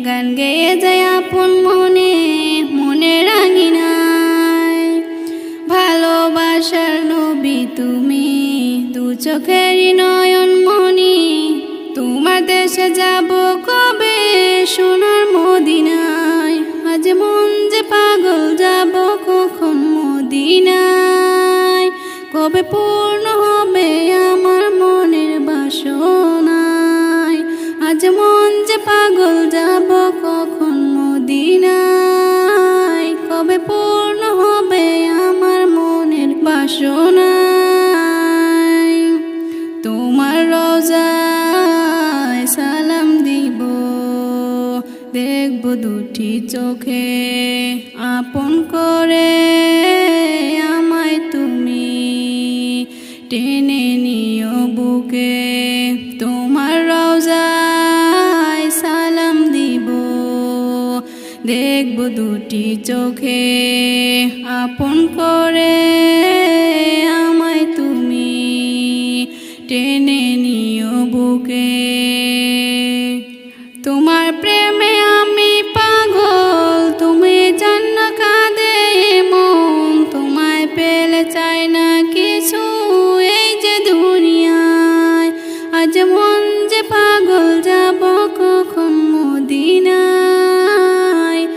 গান গেয়ে যায় আপন মনে মনের আঙিনায়। ভালোবাসার নবী তুমি, দু চোখেরই নয়ন মনি। তোমার দেশে যাব কবে সোনার মদিনায়। আজ মন যে পাগল, যাব কখন মদিনায়। কবে পূর্ণ হবে আমার মনের বাসনায়। আজ মন যে পাগল, যাব কখন মদিনায়। কবে পূর্ণ হবে আমার মনের বাসনায়। তোমার রওজায় সালাম দিব, দেখব দুটি চোখে আপন করে। আমায় তুমি টেনে নিও বুকে। তোমার রওজায় সালাম দিব, দেখব দুটি চোখে আপন করে। আমায় তুমি টেনে নিও বুকে। তোমার প্রেমে আমি পাগল, তুমি জান্ন কাঁদে মন। তোমায় পেলে চাই না কিছু এই যে দুনিয়ায়। আজ মন যে পাগল, যাব কখন মদিনায়।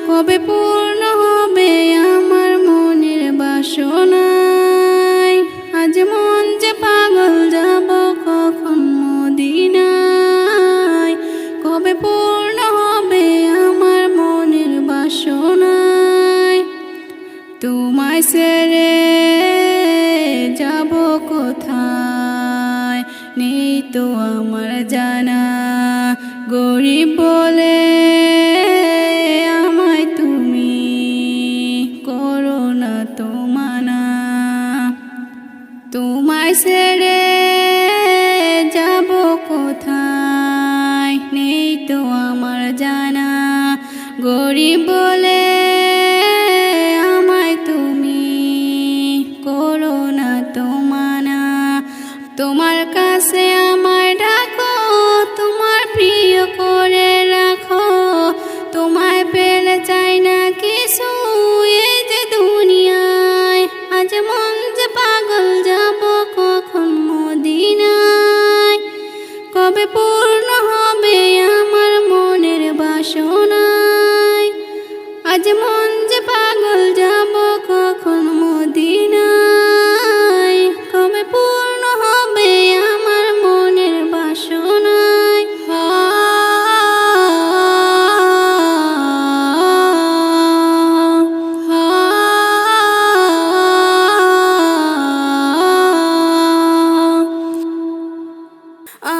কবে পূর্ণ হবে আমার মনের বাসনায়। আজ মন যে পাগল, যাব কখন মদিনায়। কবে পূর্ণ হবে আমার মনের বাসনায়। তোমায় ছেড়ে যাব কোথায়, নেই তো আমার জানা। গরিব বলে আমায় তুমি করো না তো মানা। তোমায় ছেড়ে যাব কোথায়, নেই তো আমার জানা। গরিব বলে আমায় তুমি করো না তো মানা। তোমার কাছে আমায় ডাকো, তোমার প্রিয় করে রাখো। তোমায় পেলে চাই না কিছু এই যে দুনিয়ায়। আজ মন যে পাগল, যাব কখন মদিনায়। কবে পূর্ণ হবে আমার মনের বাসনায়। আজ মন যে পাগল, যাব কখন মদিনায়। কবে পূর্ণ হবে আমার মনের বাসনায়।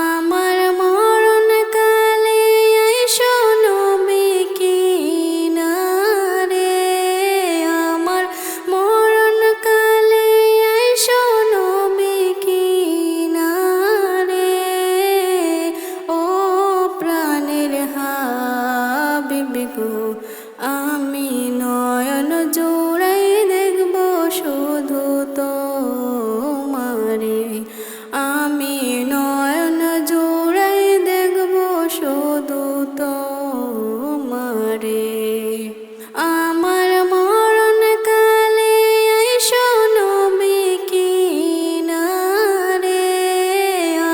আমার মরণ কালে আইসো নবী কিনারে। আমার মরণ কালে আইসো নবী কিনারে। ও প্রাণের হাবিব গো, আমি নয়ন জোড়াই দেখব শুধু তোমারে। আমি নয়ন জোড়াই দেখব শুধু তোমারে। আমার মরণ কালে আইসো নবী কিনারে।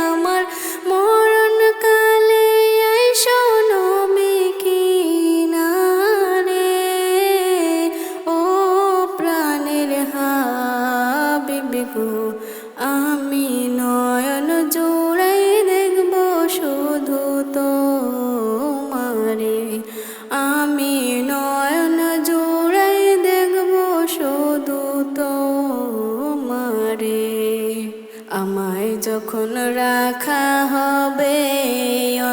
আমার মরণ কালে আইসো নবী কিনারে। ও প্রাণের হাবিব গো, আমি নয়ন জোড়াই দেখব শুধু তোমারে। আমি নয়ন জোড়াই দেখব শুধু তোমারে। আমায় যখন রাখা হবে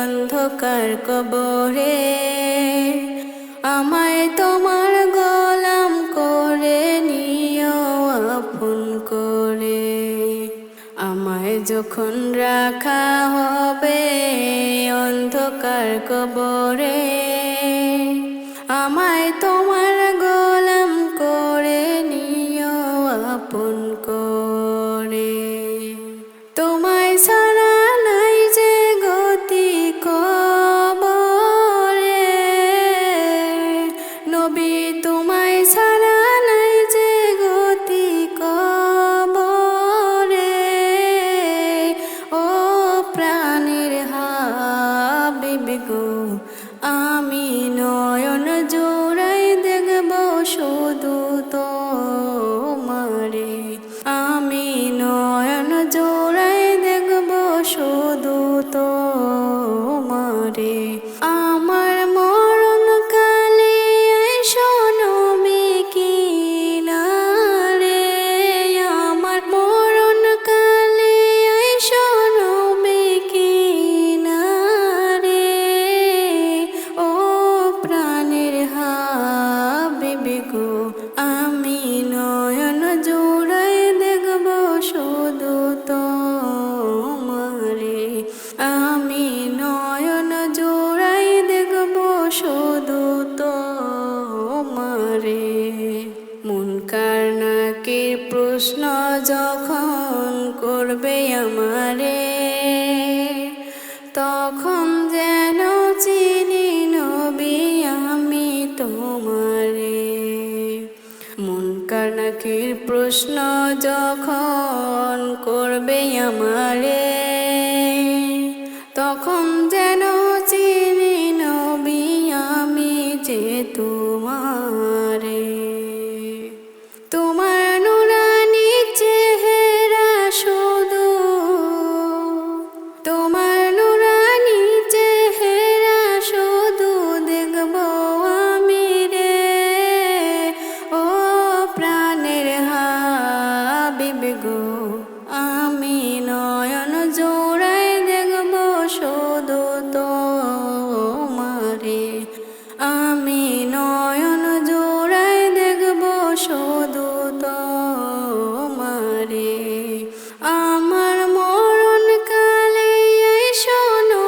অন্ধকার কবরে, আমায় তোমার গোলাম করে নিও আপন করে। আমায় যখন রাখা হবে অন্ধকার কবরে, আমায় তোমার গোলাম করে নিও আপন করে। তোমায় ছাড়া নাই যে গতি কবরে। আমি নয়ন জোড়াই দেখব শুধু তোমারে, আমি নয়ন জোড়াই দেখব শুধু তোমারে। আমার মরণ কালে শোনো কিনারে, আমার মরণ কালে শোনো কিনারে, ও প্রাণের হাবিবি গো, আমি নয়ন জোড়াই দেখব শুধু তোমারে, আমি নয়ন জোড়াই দেখব শুধু তোমারে। মুনকার নাকির প্রশ্ন যখন করবে আমারে, তখন যেন চিনি নবী আমি তোমারে। মুনকার নাকির প্রশ্ন যখন করবে আমারে, তখন যেন চিনি নবী আমি যে তোমারে। তোমার নুরানি চেহারা শুধু, তোমার নুরানি চেহারা শুধু দেখব আমি রে, ও প্রাণের হাবিবি গো, আমি নয়ন জোড়াই দেখব শুধু তোমারে, আমি নয়ন জোড়াই দেখব শুধু তোমারে। আমার মরণ কালে শোনো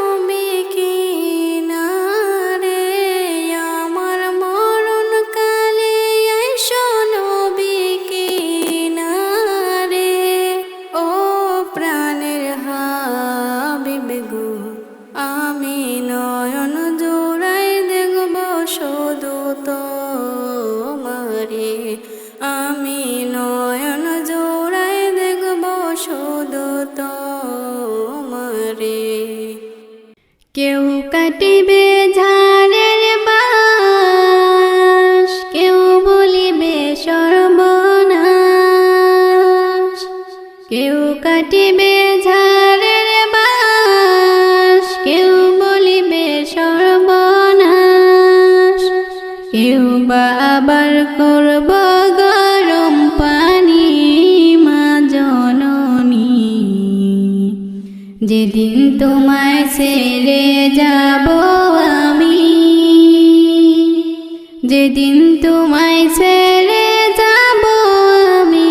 কিনারে, আমার মরণ কালে শোনো কিনারে, ও প্রাণের হাবিবি গো, আমি নয়ন জোড়াই দেখব শুধু তোমারে, আমি নয়ন জোড়াই দেখব শুধু তোমারে। কেউ কাটিবে ঝাড়ের বাঁশ, কেউ বলিবে সর্বনাশ, কেউ কাটিবে ঝাড়ের বাঁশ, কেউ বলিবে সর্বনাশ, কেউ বা আবার করব গরম পানি মা জননী। যেদিন তোমায় ছেড়ে যাব আমি, যেদিন তোমায় ছেড়ে যাব আমি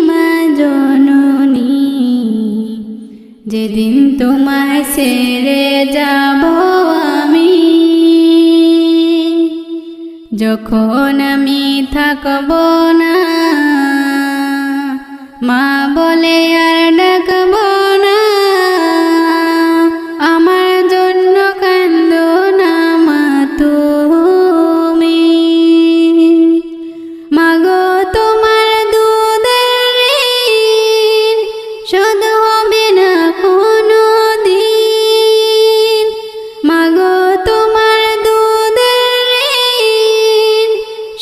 মা জননী, যেদিন তোমায় ছেড়ে যাব আমি, যখন আমি থাকব না মা বলে আর ডাকব না, আমার জন্য কান্দো না মা তুমি। মাগো তোমার দুধের ঋণ শোধ হবে না কোনো দিন, মাগো তোমার দুধের ঋণ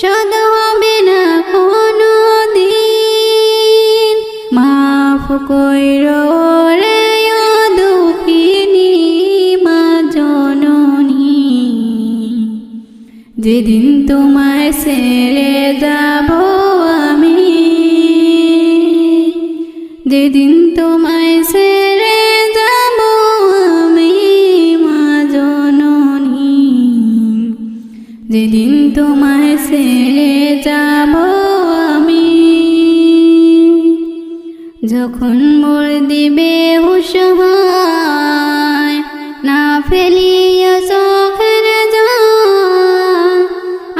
শোধ হবে না কোনো দিন। মাফ কইরো রে ও দুঃখিনী মা জননী, যেদিন তোমায় ছেড়ে যাব আমি, যেদিন তোমায় ছেড়ে যাব আমি মা জননী, যেদিন তোমায় ছেড়ে যাব আমি। যখন মোর দিবে হুঁশ হয়, না ফেলিয়া চোখের জল,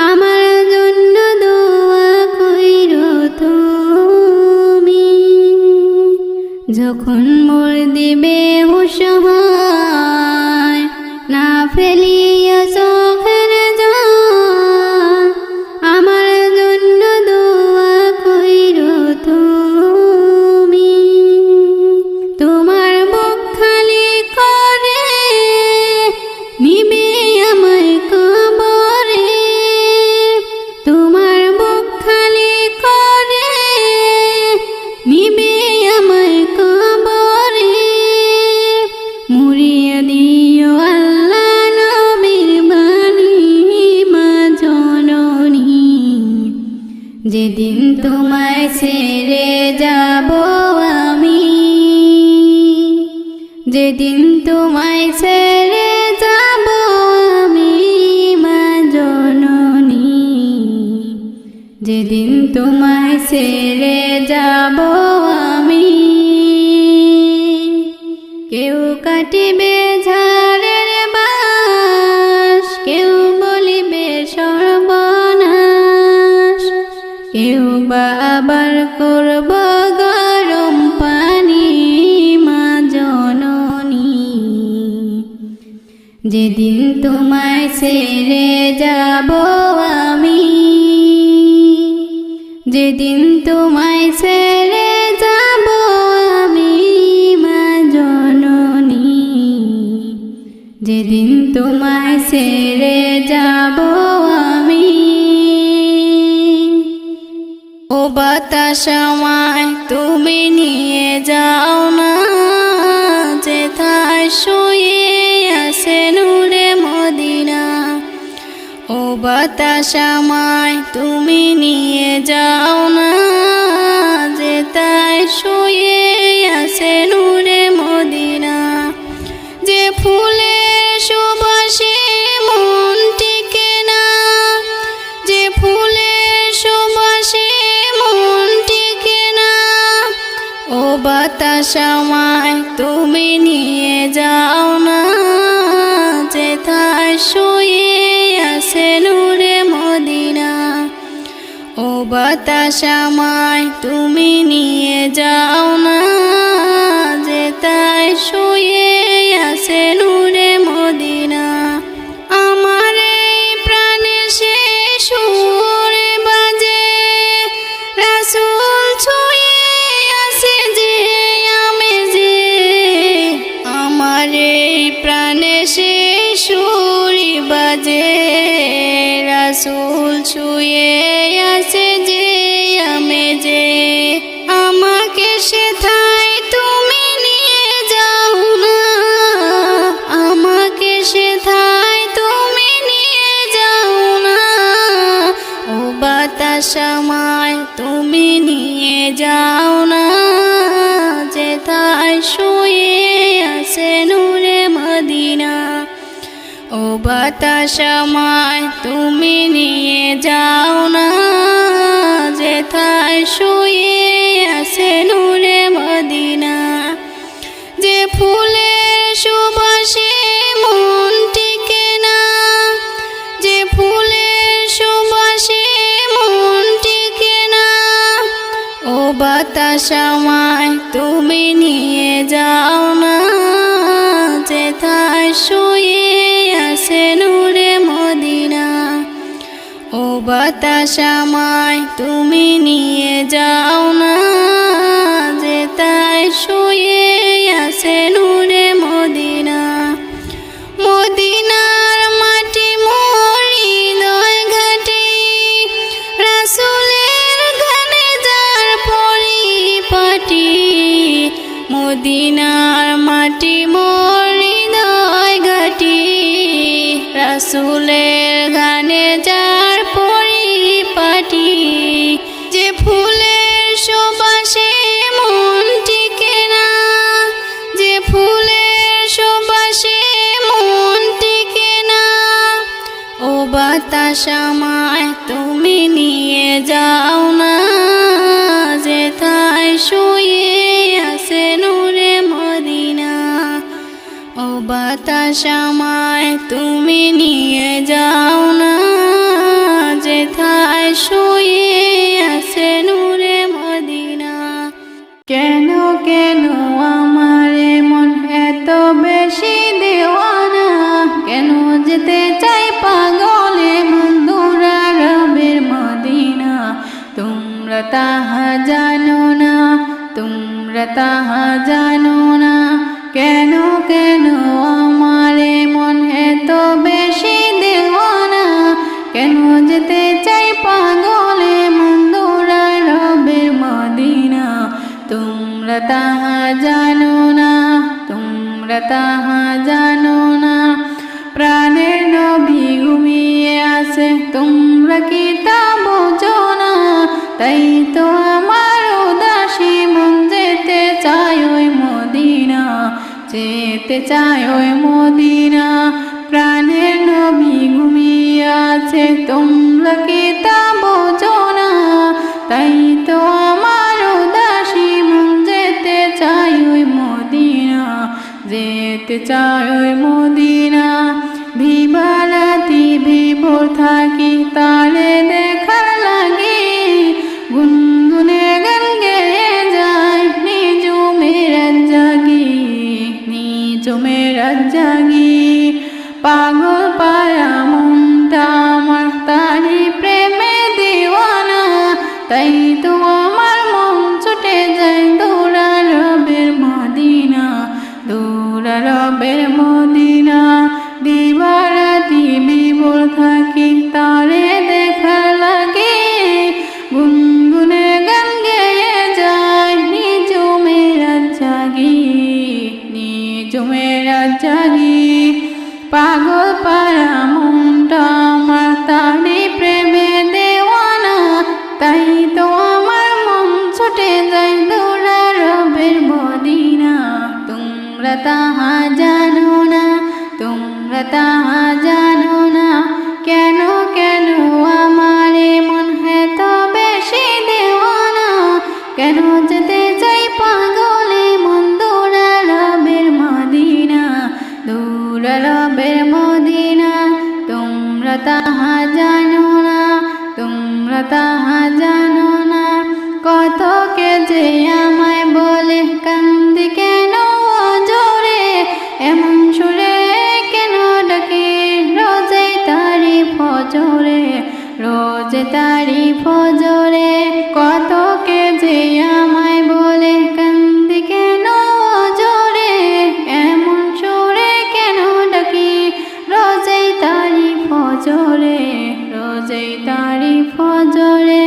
আমার জন্য দোয়া কইরো তুমি। যখন মোর দিবে হুঁশ হয়, না ফেলিয়া চোখের জল, আমার জন্য দোয়া কইরো তুমি। তোমার বুক খালি করে নিবে যেদিন তোমায় ছেড়ে যাব আমি, যেদিন তোমায় ছেড়ে যাব আমি মা জননী, যেদিন তোমায় ছেড়ে যাব আমি। কেউ কাটিবে ঝাড়ের বাঁশ, কেউ বলিবে সর্বনাশ, কেউ বা আবার করব গরম পানি মা জননী। যেদিন তোমায় ছেড়ে যাব আমি, যেদিন তোমায় ছেড়ে যাব আমি মা জননী, যেদিন তোমায় ছেড়ে যাব আমি। ও বাতাস আমায় তুমি নিয়ে যাও না, যেথায় শুয়ে আছে নূরে মদিনা। ও বাতাস আমায় তুমি নিয়ে যাও না, যেথায় শুয়ে আছে নূরে মদিনা। যে ফুলের সুবাসে মন টিকে না, যে ফুলের সুবাসে মন টিকে না। ও বাতাস আমায় তুমি নিয়ে যাও না, যেথায় শুয়ে আছে নূরে মদিনা। ও বাতাস আমায় তুমি নিয়ে যাও না, যেথায় শুয়ে আছে নূরে মদিনা। আমার এই প্রাণে সে সুর বাজে, রাসূল ছুঁয়ে আছে যে আমেজে। আমার এই প্রাণে সে সুর বাজে, রাসূল ছুঁয়ে আছে যে আমেজে। আমাকে সেথায় তুমি নিয়ে যাও না, আমাকে সেথায় তুমি নিয়ে যাও না। ও বাতাস আমায় তুমি নিয়ে যাও না, যেথায় শুয়ে আছে নূরে মদিনা। ও বাতাস আমায় তুমি নিয়ে যাও না, যেথায় শুয়ে আছে নূরে মদিনা। যে ফুলের সুবাসে মন টিকে না, যে ফুলের সুবাসে মন টিকে না। ও বাতাস আমায় তুমি নিয়ে যাও না, যেথায় শুয়ে আছে নূরে মদিনা। ও বাতাস আমায় তুমি নিয়ে যাও না, যেথায় শুয়ে আছে নূরে মদিনা। মদিনার মাটি মোর হৃদয় ঘাটি, রাসূলের গানে যার পরিপাটি। মদিনার মাটি মোর হৃদয় ঘাটি, রাসূলের গানে যার পরিপাটি। যে ফুলের সুবাসে মন টিকে না, যে ফুলের সুবাসে মন টিকে না। ও বাতাস আমায় তুমি নিয়ে যাও না, যেথায় শুয়ে আছে নূরে মদিনা। ও বাতাস আমায় তুমি নিয়ে যাও না, যেথায় শুয়ে আছে নূরে মদিনা। কেন কেন আমার মন এত বেশি দেওয়ানা, কেন যেতে চাই পাগলে বন্ধুরা রবের মদিনা। তোমরা তাহা জানো না, তোমরা তাহা জানো না। কেন কেন আমার মন এত বেশি দেওয়ানা, কেন যেতে চাই পাগলে বন্ধুরা রবের মদিনা। তোমরা তাহা জানো না, তোমরা তাহা জানো না। প্রাণের নবী ঘুমিয়ে আছে, তোমরা কি তা বোঝো না? যেতে চায় ওই মদিনা। প্রাণের নবী ঘুমিয়ে আছে, তোমরা কি তা বোঝো না? তাই তো আমার উদাসী মন যেতে চায় ওই মদিনা, যেতে চায় ওই মদিনা। দিবারাতি বিভোর থাকি তারে দেখার লাগি, গুনগুনে গান গেয়ে যায় নিজুমের জাগি, নিজুমের জাগি। পাগল পায়া মনটা আমার তারি প্রেমে দিওয়ানা, তাই তো আমার মন ছুটে যায় দৌড়া রবের মদিনা, দৌড়া রবের মদিনা। দিবারাতি বিভোর থাকি তারে দেখার লাগে, গুনগুনে গান গেয়ে যায় নিজুমের জাগি, নিজুমের জাগি। পাগল পারা মনটা আমার তারি প্রেমে দেওয়ানা, তাই তো আমার মন ছুটে যায় দৌড়া রবের মদিনা। তোমরা তাহা জানো না, তোমরা তাহা জানো না, কেন কেন আমার মন এত বেশি দেওয়ানা। কেন যেতে চাই পাগলে মন দৌড়া রবের মদিনা, দৌড়া রবের মদিনা। তোমরা তাহা জানো না, তোমরা তাহা জানো না, কত কে যে আমায় বলে কান্দি কেন জোরে, এমন সুরে কেন ডাকে রোজে তারি ফজরে, রোজে তারি ফজরে। কত কে যে আমায় বলে কান্দি কেন জোরে, এমন সুরে কেন ডাকি রোজে তারি ফজরে, রোজে তারি ফজরে।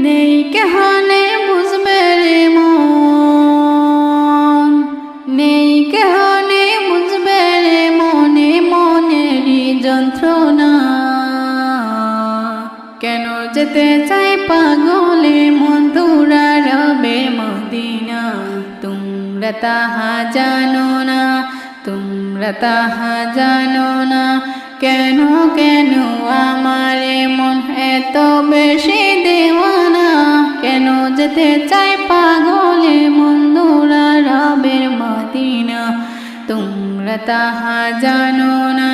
নেই কেহনে বুঝবে রে মন, নেই কেহনে বুঝবে রে মনে মনেরই যন্ত্রণা। কেন যেতে চাই পাগলে মন দৌড়া রবের মদিনা। তোমরা তাহা জানো না, তোমরা তাহা জানো না, কেন কেন আমার মন এত বেশি দেওয়ানা। কেন যেতে চাই পাগলে মন দৌড়া রবের মদিনা। তোমরা তাহা জানো না,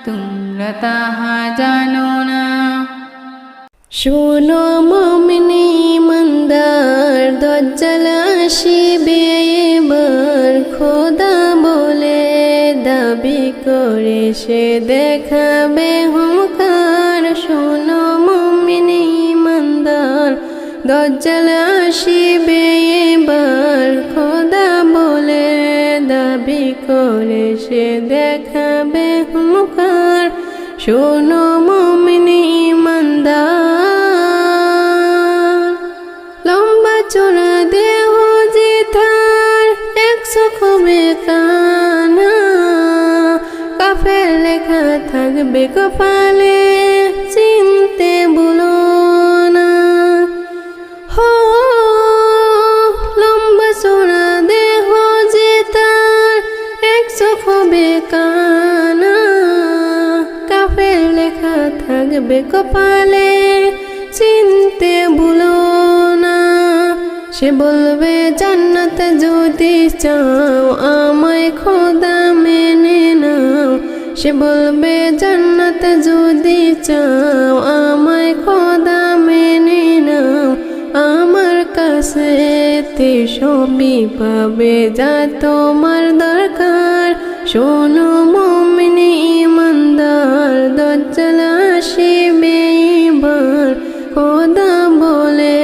তোমরা তাহা জানো না। শোনো মুমিনি ইমানদার, দজ্জাল আসিবে এবার, খোদা বলে দাবি করে সে দেখাবে হুঙ্কার। শোনো মুমিনি ইমানদার, দজ্জাল আসিবে এবার, খোদা বলে দাবি করে সে দেখাবে হুঙ্কার। শোনো মুমিনি ইমানদার, লম্বা চোরা দেহ যে তার, 100 হবে কানা, কাফের লেখা থাকবে কপালে, চিনতে ভুলো না। হো লম্বা চোরা দেহ যে তার, 100 হবে কানা, কাফের লেখা থাকবে কপালে, চিনতে ভুলো না। সে বলবে জান্নাত যদি চাও আমায় খোদা মেনে নাও। সে বলবে জান্নাত যদি চাও আমায় খোদা মেনে নাও। আমার কাছে সবই পাবে যা তোমার দরকার। শোনো মুমিনি ইমানদার, দজ্জাল আসিবে এবার, খোদা বলে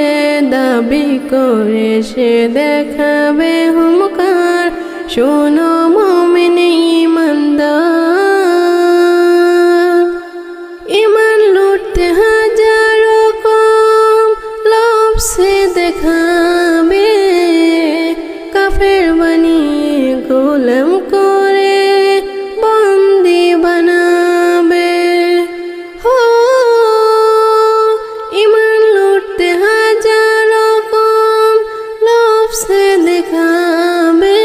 দাবি করে সে দেখাবে হুঙ্কার। শোনো মুমিনি ইমানদার, ইমান লুটতে হাজারো কম, লোভ সে দেখাবে, কাফের বানিয়ে গোলাম করে বন্দি বানাবে। হো ইমান লুটতে হাজারো কম, লোভ সে দেখাবে,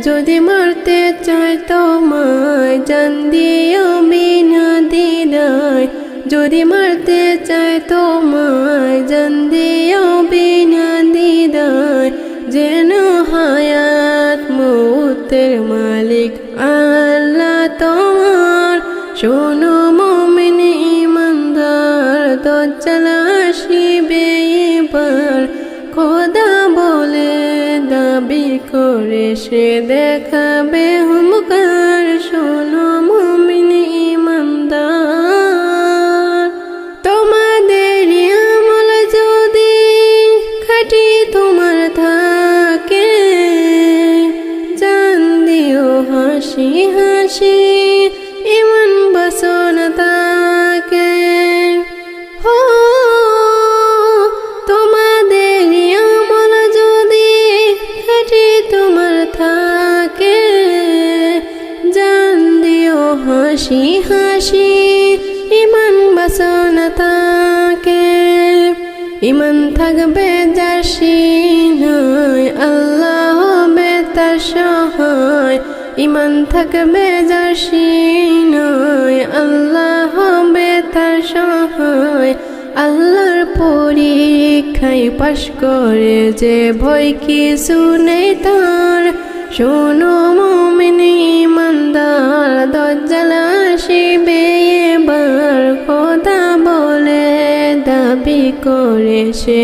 যদি মারতে চায় তোমায় জান দিও বিনা দ্বিধায় যদি মারতে চায় তোমায় জান দিও বিনা দ্বিধায় যেন হায়াত মৌতের মালিক আল্লাহ তোমার শোনো মুমিন ঈমানদার দাজ্জাল আসিবে এবার খোদা বলে দাবি করে সে দেখাবে হুঙ্কার শোনো মুমিন ঈমানদার তোমাদের আমল যদি খাঁটি তোমার থাকে জান দিও হাসি হাসি ঈমান বাসনা তাকে হো তোমাদের আমল যদি খাঁটি তোমার থাকে জান দিও হাসি হাসি ঈমান বাসনা তাকে ঈমান থাকবে যার সিনায় আল্লাহ হবে তার সহায় ঈমান থাকবে যার সিনায় আল্লাহ হবে তার সহায় আল্লাহর পরীক্ষায় পাশ করে যে ভয় কিছু নেই তার শোনো মুমিন ঈমানদার দাজ্জাল আসিবে এবার খোদা বলে দাবি করে সে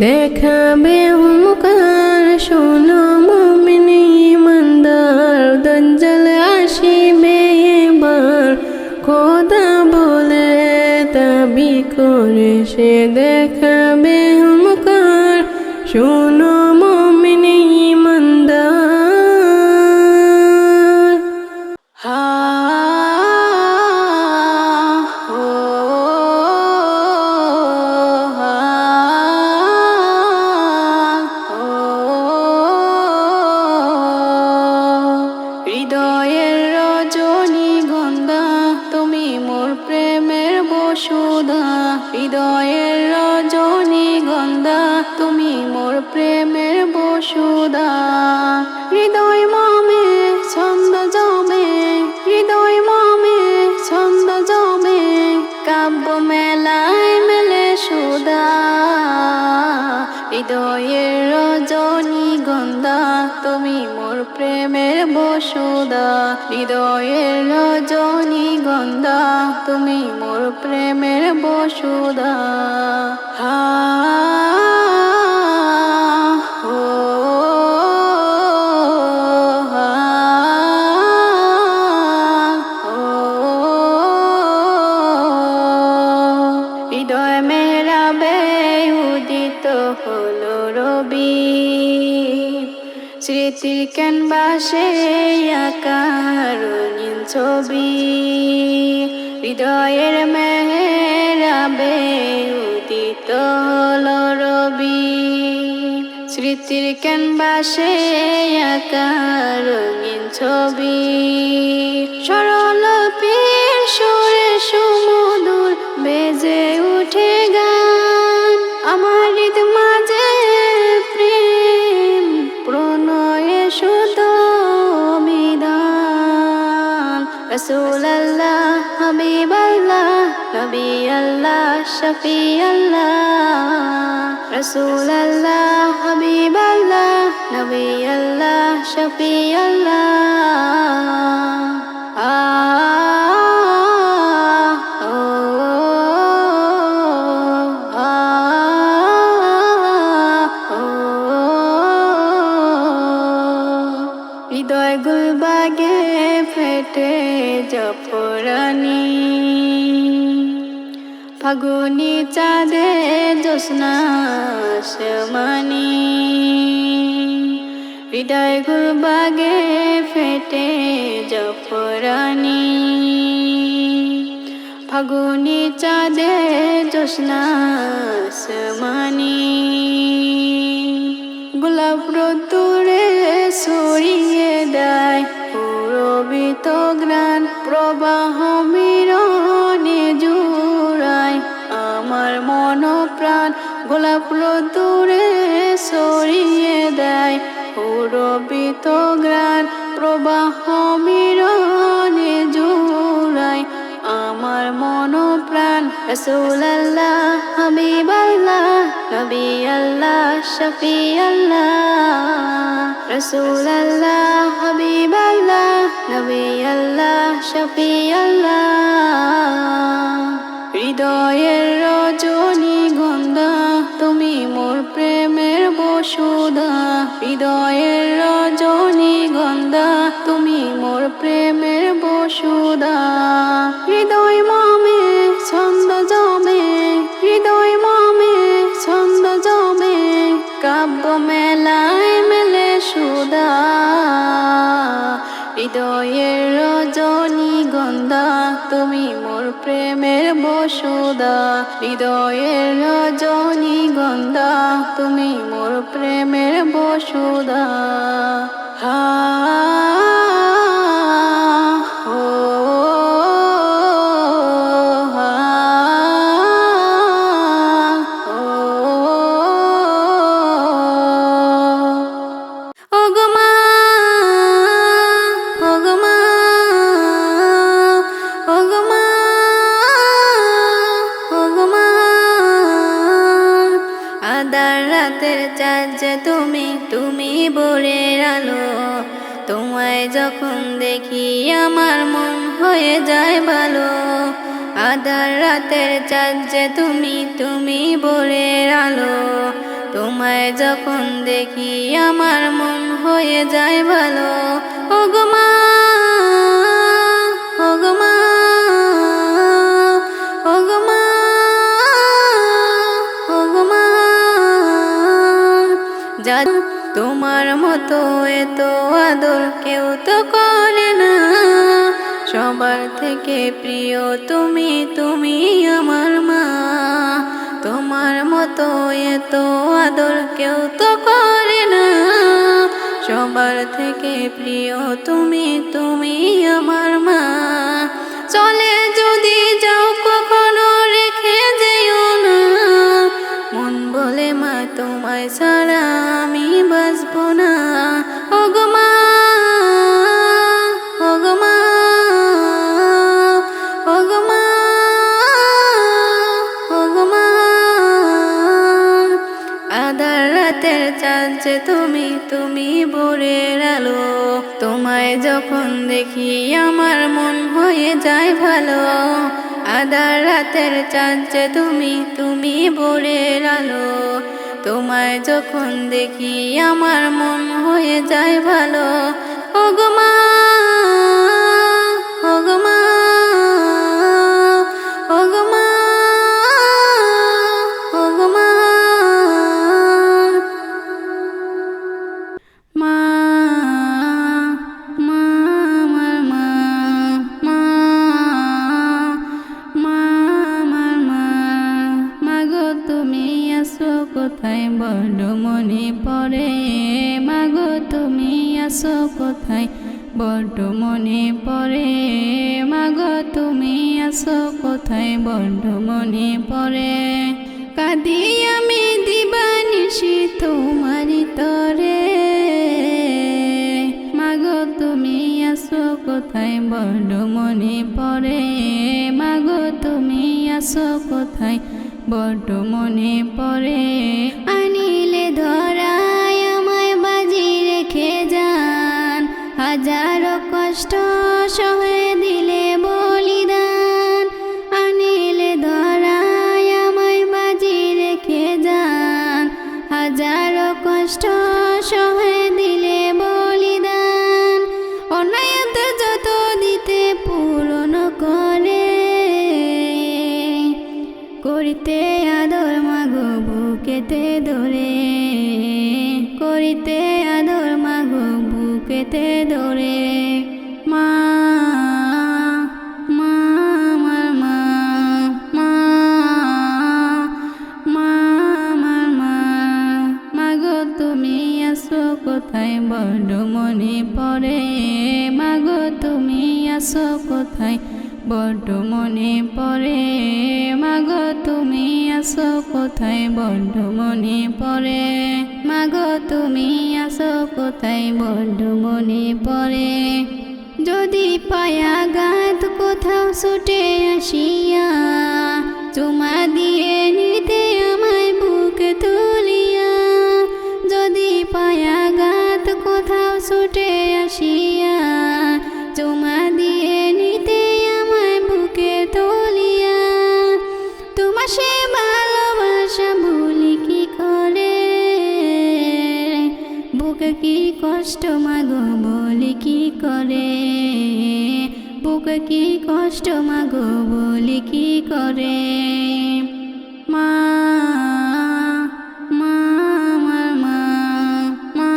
দেখাবে হুঙ্কার শোনো মুমিন ঈমানদার দাজ্জাল আসিবে এবার খোদা বলে দাবি করে সে দেখাবে হুঙ্কার শোনো মুমিন ঈমানদার হৃদয়ের রজনীগন্ধা তুমি মোর প্রেমের বসুধা হৃদয়ের রজনীগন্ধা তুমি মোর প্রেমের বসুধা হৃদয় মামে ছন্দ জমে হৃদয় মামে ছন্দ জমে কাব্য মেলায় মেলে সুধা হৃদয়ের রজনীগন্ধা তুমি মোর প্রেমের বসুধা হৃদয়ের রজনীগন্ধা তুমি মোর প্রেমের বসুধা হৃদয় মেহরাবে উদিত হলো রবি স্মৃতির ক্যানভাসে আঁকা রঙিন ছবি হৃদয়ের মেহরাবে উদিত হলো রবি স্মৃতির ক্যানভাসে আঁকা রঙিন ছবি সরল পীর সুরে সুমধুর বেজে উঠে গান আমার হৃদ মাঝে প্রেম প্রণয়ে শুদ্ধ বিধান রাসূলুল্লাহ হাবিবাল্লাহ নবী আল্লাহ শফি আল্লাহ রাসূলুল্লাহ হাবিবাল্লাহ নবী আল্লাহ শফি আল্লাহ হৃদয় গুলবাগে ফেটে জফরানি ফাগুনি চাঁদে জ্যোৎস্না আসমানি হৃদয় গুলবাগে ফেটে জফরানি ফাগুনি চাঁদে জ্যোৎস্না আসমানি গোলাপ রোদ্দুরে ছড়িয়ে দেয় পুরবিত গ্রাণ প্রবাহ মিরনে জুড়ায় আমার মন প্রাণ গোলাপ রোদ্দুরে ছড়িয়ে দেয় পুরবিত গ্রাণ প্রবাহ মিলনে জোড়ায় আমার মন প্রাণ রাসূলুল্লাহ হাবিবাল্লাহ নবী আল্লাহ শফি আল্লাহ রাসূলুল্লাহ হাবিবাল্লাহ নবী আল্লাহ শফি আল্লাহ হৃদয়ের রজনীগন্ধা তুমি মোর প্রেমের বসুধা হৃদয়ের রজনীগন্ধা তুমি মোর প্রেমের বসুধা হৃদয় মামে ছন্দ জমে হৃদয় মামে ছন্দ জমে কাব্য মেলায় মেলে সুধা হৃদয়ের রজনীগন্ধা তুমি মোর প্রেমের বসুধা হৃদয়ের রজনীগন্ধা তুমি মোর প্রেমের বসুধা হা ও হা ও ওগমা ওগমা ওগমা ওগমা আধার রাতের চাঁদ যে তুমি ভোরের আলো তোমায় যখন দেখি আমার মন হয়ে যায় ভালো আধার রাতের চাঁদ যে তুমি ভোরের আলো তোমায় যখন দেখি আমার মন হয়ে যায় ভালো ওগমা ওগমা ওগমা ওগমা জাদু তোমার মতো এত আদর কেউ তো করে না সবার থেকে প্রিয় তুমি আমার মা তোমার মতো এত আদর কেউ তো করে না সবার থেকে প্রিয় তুমি আমার মা চলে যদি যাও কখনো রেখে যেও না মন বলে মা তোমায় ছাড়া আমি বাঁচবো না ওগমা ওগমা ওগমা ওগমা আধার রাতের চাঁদ যে তুমি ভোরের আলো তোমায় যখন দেখি আমার মন হয়ে যায় ভালো আধার রাতের চাঁদ যে তুমি ভোরের আলো তোমায় যখন দেখি আমার মন হয়ে যায় ভালো ওগমা ওগমা ওগমা ওগমা মা মা আমার মা মা মা আমার মা মাগো তুমি আসো কোথায় বড় মনে পড়ে মাগো তুমি আসো কোথায় বড় মনে পড়ে মাগো তুমি আসো কোথায় বড় মনে পড়ে কাঁদি আমি দিবানিশি তোমারি তরে মাগো তুমি আসো কোথায় বড় মনে পড়ে মাগো তুমি আসো কোথায় বড় মনে পড়ে আনিলে ধরায় আমায় বাজি রেখে যান হাজারো কষ্ট সহে দিলে বলিদান আনিলে ধরায় আমায় বাজি রেখে যান হাজারো কষ্ট সহে দিলে বলিদান অনায়াত যত দিতে পূরণ করে করিতে আদর মাগো বুকেতে ধরে করিতে আদর মাগো বুকেতে ধরে মা মা আমার মা মা মা আমার মা মাগো তুমি আসো কোথায় বড় মনে পড়ে মাগো তুমি আসো কোথায় বড্ড মনে পড়ে মাগো তুমি আছো কোথায় বড্ড মনে পড়ে মাগো তুমি আছো কোথায় বড্ড মনে পড়ে যদি পায়া গাত কোথাও ছুটে আসিয়া চুমা দিয়ে নিতে আমায় বুকে তুলিয়া যদি পায়া গাত কোথাও ছুটে আসিয়া চুমা দিয়ে নিতে আমায় বুকে তুলিয়া তোমার সে ভালোবাসা ভুলি কি করে বুকে কি কষ্ট মাগো বলি কি করে বুকে কি কষ্ট মাগো বলি কি করে মা মা আমার মা মা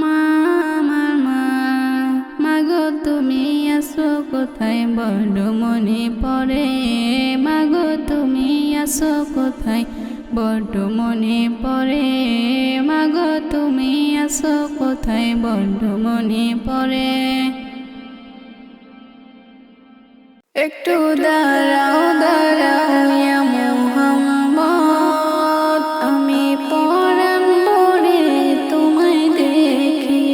মা আমার মা মাগো তুমি আছো কোথায় বড্ড মনে পড়ে মাগো তুমি আছো কোথায় বড্ড মনে পড়ে মাগো তুমি আছো কোথায় বড্ড মনে পড়ে একটু দাঁড়াও দাঁড়াও ইয়া মুহাম্মদ আমি পরাণ ভরে তোমায় দেখি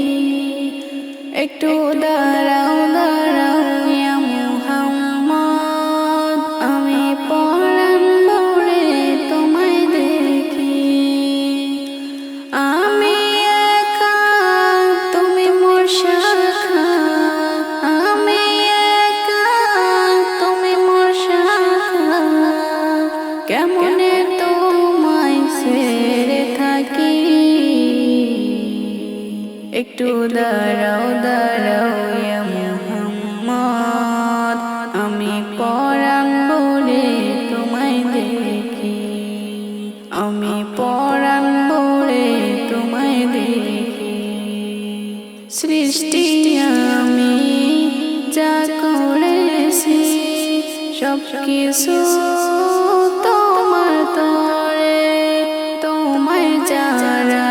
একটু দাঁড়াও দাঁড়াও ইয়া মুহাম্মদ আমি পরাণ ভরে তোমায় দেখি আমি একা তুমি মোর শাখা আমি একা তুমি মোর শাখা কেমনে তোমায় ছেড়ে থাকি একটু দাঁড়াও দাঁড়াও ইয়া মুহাম্মদ আমি পরাণ ভরে তোমায় দেখি আমি পরাণ ভরে তোমায় দেখি সৃষ্টি আমি যা করেছি সব কিছু তোমার তরে তোমায় যারা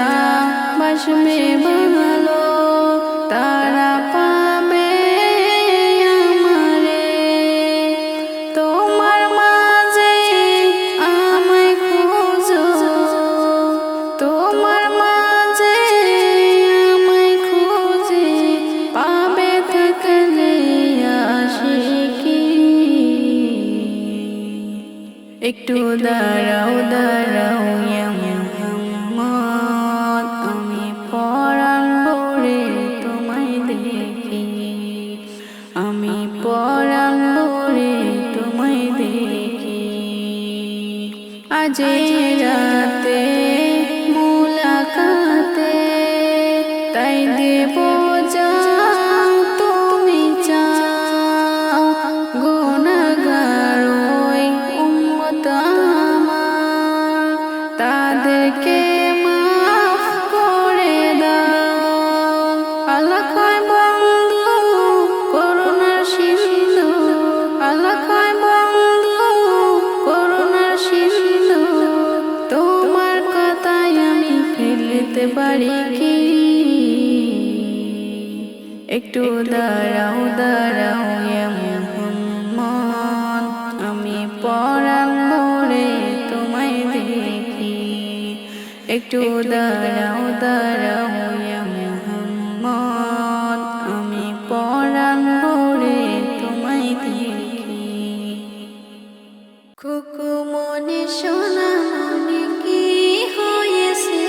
বাসবে ভালো তারা পাবে আমারে তোমার মাঝে আমায় খোঁজো তোমার মাঝে আমায় খোঁজে পাবে থাকলে আশিকি একটু দাঁড়াও দাঁড়াও ইয়া মুহাম্মদ আমি পরাণ ভরে তোমায় দেখি আমি পরাণ ভরে তোমায় দেখি আজ রাতে মুলাকাতে তাই দেব যাও তুমি চাও গুনাহগার ওই উম্মত আমার তাদেরকে মাফ করে দাও আল্লাহ কয় বন্ধু করুণার সিন্ধু আল্লাহ কয় বন্ধু করুণার সিন্ধু তোমার কথায় আমি ফেলতে পারি কি একটু দাঁড়াও দাঁড়াও ইয়া মুহাম্মদ আমি পরাণ ভরে তোমায় দেখি একটু দাঁড়াও দাঁড়াও ইয়া মুহাম্মদ আমি পরাণ ভরে তোমায় দেখি খুকু মনে সোনা মনে কি হয়েছে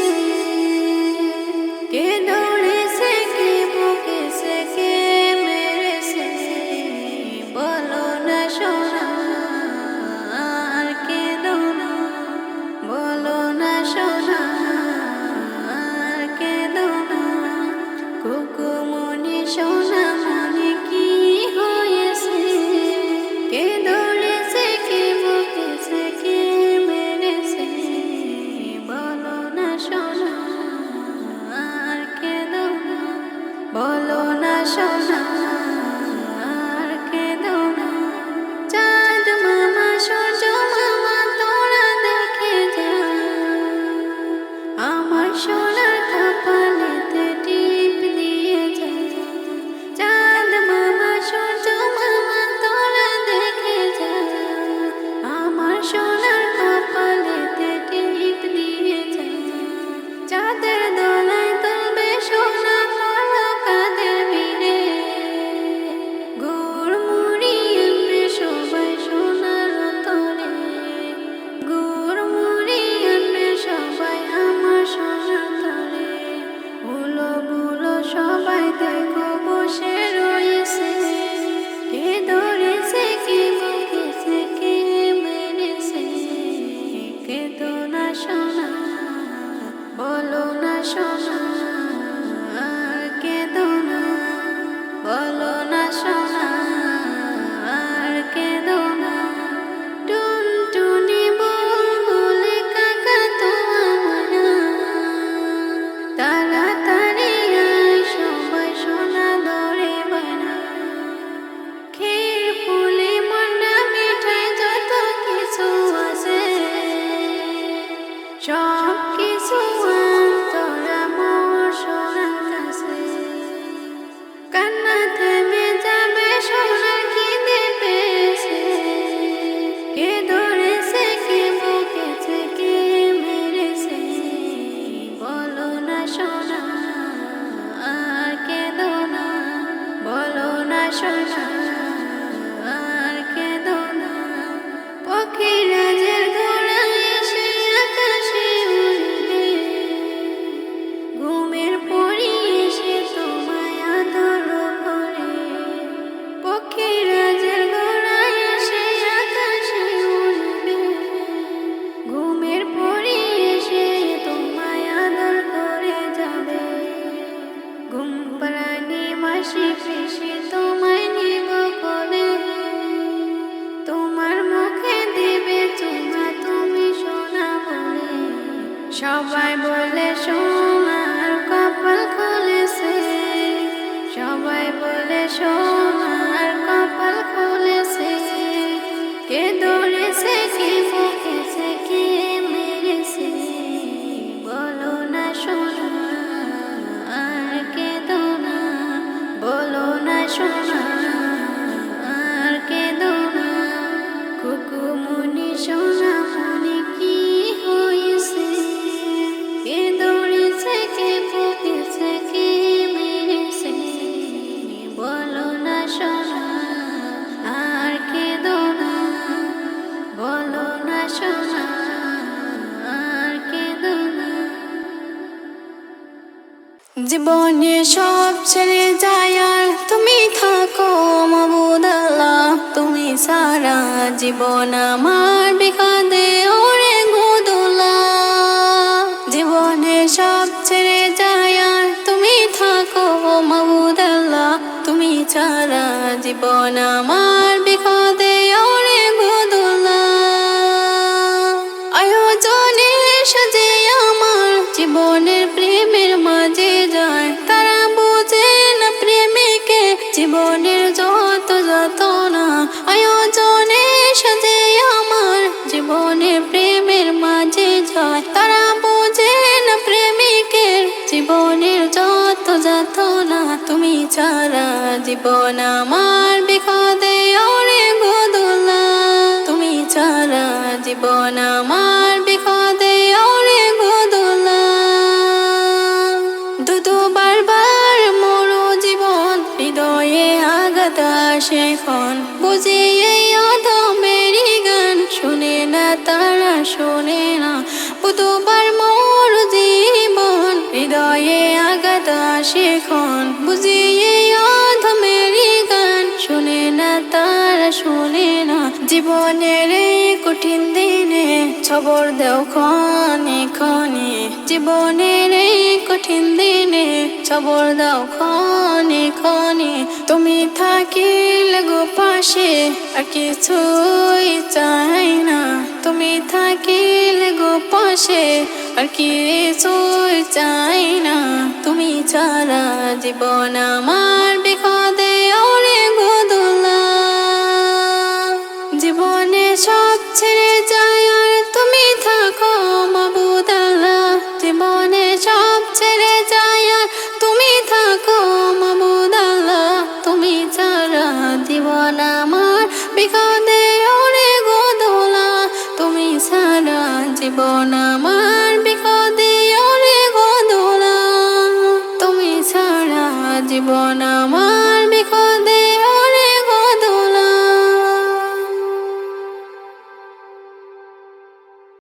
কে দৌড়েছে কে বকেছে কে মেরেছে বলো না সোনা আর কেঁদো না বলো না সোনা আর সোনা আর কেঁদো না, বলো না সোনা আর কেঁদো না। টুনটুনি বুলবুলি কাকা তো আমার না, তাড়াতাড়ি আয় সবাই সোনা ধরে বানা। ক্ষীর পুলি মন্ডা মিঠাই যত কিছু আছে, সব কিছু তোরা মোর সোনার কাছে। কান্না থেমে যাবে সোনার খিদে পেয়েছে, কে ধরেছে কে বকেছে কে মেরেছে, বলো না সোনা আর কেঁদো না, বলো না সোনা আর কেঁদো না। পক্ষীরাজের ঘোড়ায় এসে আকাশে উড়বে, ঘুমের পরি এসে তোমায় আদর করে। পক্ষীরাজের ঘোড়ায় এসে আকাশে উড়বে, ঘুমের পরি এসে তোমায় আদর করে যাবে। ঘুম পাড়ানি মাসি পিসি তোমায় নিব কোলে, তোমার মুখে দিবে চুমা তুমি সোনা বলে। সবাই বলে সোনার কপাল খুলেছে, সবাই বলে সোনার কপাল খুলেছে। কে ধরেছে কে বকেছে কে মেরেছে, বলো না সোনা আর কেঁদো না, বলো না সোনা আর কেঁদো না। কুকুমনি সোনা মনে কি হয়েছে, কে ধরেছে কে বকেছে কে মেরেছে, বলো না সোনা আর কেঁদো না, বলো না সোনা আর কেঁদো না। জীবনে সব ছেড়ে যায় আর তুমি থাকো মাবুদ আল্লাহ, তুমি সারা জীবন আমার বিকাদে ওরে গোদোলা। জীবনে সব ছেড়ে যায় আর তুমি থাকো মাবুদ আল্লাহ, তুমি সারা জীবন আমার বিকাদে ওরে গোদোলা। আয়োজনে সাজে আমার জীবনের প্রেমের মাঝে যায়, তারা বোঝে না প্রেমিকে জীবনের যত যাতনা। আয়োজনে সাজে আমার জীবনের প্রেমের মাঝে যায়, তারা বোঝে না প্রেমিকের জীবনের যত যাতনা। তুমি ছাড়া জীবন আমার বিকাদে ওরে গোদোলা, তুমি ছাড়া জীবন আমার বিকাদে ওরে গোদোলা। দুবার বার মরো জীবন হৃদয়ে আঘাত আসে ক্ষণ, বুঝি এই অধমেরই গান শুনে না তারা শোনে না। দুবার মর জীবন হৃদয়ে আঘাত আসে ক্ষণ, বুঝি এই অধমেরই গান শুনে না তারা শোনে না। জীবনের এই কঠিন দিনে খবর দেও ক্ষণে ক্ষণে, জীবনের এই কঠিন দিনে খবর দাও ক্ষণে ক্ষণে। তুমি থাকিলে গো পাশে আর কিছুই চাই না, তুমি থাকিলে গো পাশে আর কিছুই চাই না। তুমি ছাড়া জীবন আমার বিকাদে ওরে গোদোলা। জীবনে সব ছেড়ে যায় আর তুমি থাকো মাবুদ আল্লাহ, জীবনে সব ছেড়ে যায় আর তুমি থাকো মাবুদ আল্লাহ, তুমি ছাড়া জীবন আমার বিকাদে ওরে গোদোলা। তুমি ছাড়া জীবন আমার বিকাদে ওরে গোদোলা, তুমি ছাড়া জীবন আমার বিকাদে